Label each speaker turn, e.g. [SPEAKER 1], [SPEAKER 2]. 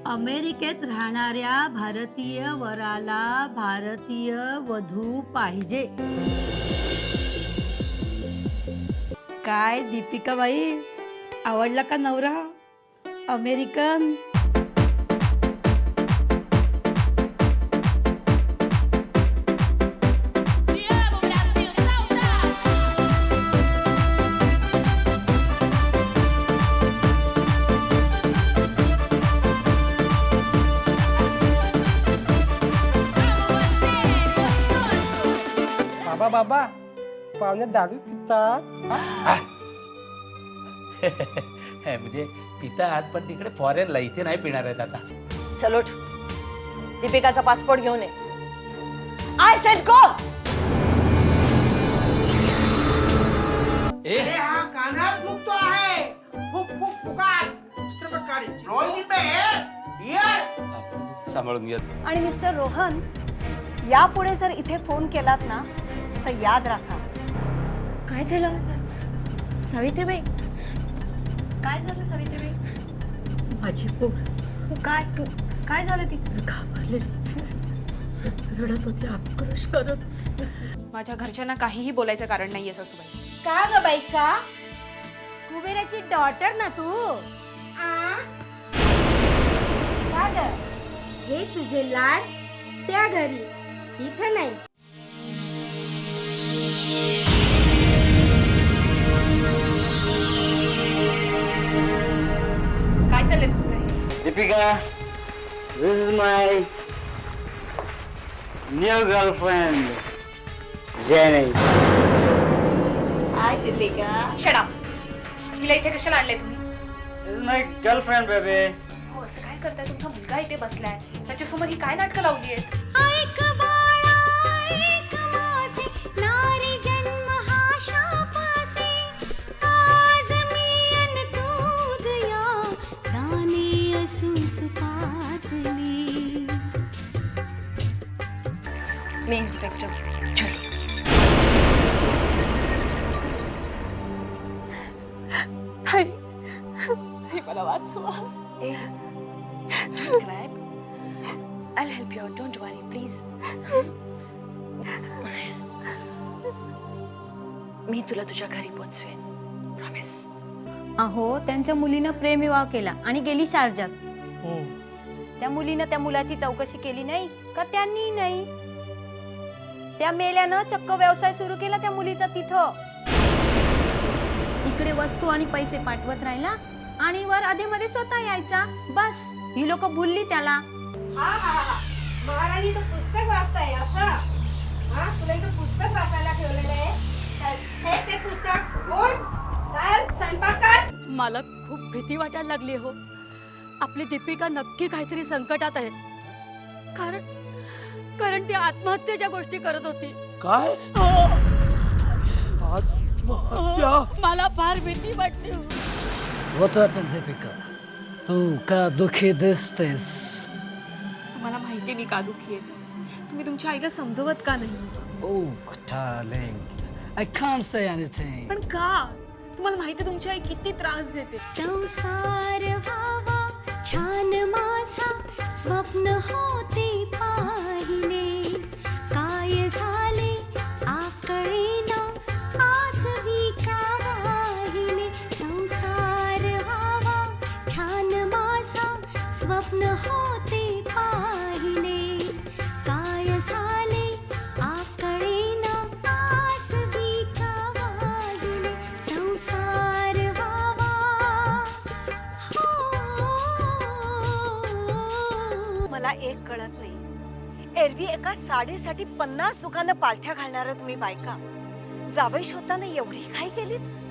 [SPEAKER 1] अमेरिकेत राहणाऱ्या भारतीय वराला भारतीय वधू पाहिजे. काय दीपिका बाई, आवडला का नवरा अमेरिकन?
[SPEAKER 2] बाबा बाबा पाहुणे दारू पितात.
[SPEAKER 3] म्हणजे पितात पण तिकडे फॉरेनला, इथे नाही पिणार आहेत आता.
[SPEAKER 4] चलो उठ. दीपिकाचा पासपोर्ट घेऊन ये. I said go.
[SPEAKER 2] अरे हा कानात फुकतो आहे. फुक फुक फुकाट. रोहिणी पे ये.
[SPEAKER 3] सांभाळून घ्या.
[SPEAKER 4] आणि मिस्टर रोहन, यापुढे जर इथे फोन केलात ना तर याद राखा.
[SPEAKER 5] काय झालं सावित्रीबाई?
[SPEAKER 1] काय झालं सावित्रीबाई? माझी पोर काय झालं तिचं? घाबरलेली, रडत होती, आक्रोश करत.
[SPEAKER 5] माझ्या घरच्यांना काहीही बोलायचं कारण नाहीये सासूबाई.
[SPEAKER 6] का ग बाई का? कुबेराची डॉटर ना तू? का ग? हे तुझे लाड त्या घरी, इथं नाही.
[SPEAKER 5] काय चाललंय तुमचं हे?
[SPEAKER 7] Deepika, this is my new girlfriend, Jenny.
[SPEAKER 4] High Deepika.
[SPEAKER 5] Shut up. हिला इथे कशाला आणलंय तुम्ही?
[SPEAKER 7] This is my girlfriend, baby.
[SPEAKER 5] हो, असं काय करताय? तुमचा मुलगा इथे बसलाय, त्याच्यासमोर ही काय नाटकं लावली आहेत? मी इन्स्पेक्टर जुली. मला वाचवा. Don't cry. I'll help you out. Don't worry, please. मी तुला तुझ्या घरी पोहोचवेन. प्रॉमिस.
[SPEAKER 8] अहो, त्यांच्या मुलीनं प्रेमविवाह केला आणि गेली शारजात. त्या मुलीनं त्या मुलाची चौकशी केली नाही का? त्यांनी नाही. त्या मेल्यानं चक्क व्यवसाय सुरू केला त्या मुलीचा तिथं. इकडे वस्तू आणि पैसे पाठवत राहिला आणि वर आधीमध्ये स्वतः यायचा. बस ही लोक भुलली त्याला.
[SPEAKER 6] महाराणी तर पुस्तक वाचताय असं? हा, तुला इथं पुस्तक वाचायला ठेवलेलं आहे. चल, हे ते पुस्तक ओढ. चल, स्वयंपाक कर.
[SPEAKER 1] मला खूप भीती वाटायला लागली हो. आपली दीपिका नक्की काहीतरी संकटात आहे. कारण ती आत्महत्येच्या गोष्टी करत होती.
[SPEAKER 2] काय?
[SPEAKER 1] हो,
[SPEAKER 2] आत्महत्या?
[SPEAKER 1] मला फार भीती वाटते हो.
[SPEAKER 9] What happened, Deepika? तू का दुखी दिसतेस?
[SPEAKER 5] तुम्हाला माहितीये मी का दुखी आहे. तुम्ही तुमच्या आईला समजवत का नाही?
[SPEAKER 9] Oh, darling, I can't say anything.
[SPEAKER 5] पण का? तुम्हाला माहिती तुमची आई किती त्रास देते.
[SPEAKER 6] संसार व्हावा छान माझा, स्वप्न होते पाहिले, काय झाले आकळेना, आसवी का वाहिले. संसार व्हावा छान माझा, स्वप्न होते पाहिले, काय झाले आकळेना, आसवी का वाहिले. संसार व्हावा.
[SPEAKER 4] मला एक कळत नाही. एरवी एका साडीसाठी 50 दुकानं पालथ्या घालणार तुम्ही बायका, जावई शोधताना एवढी काय केलीत?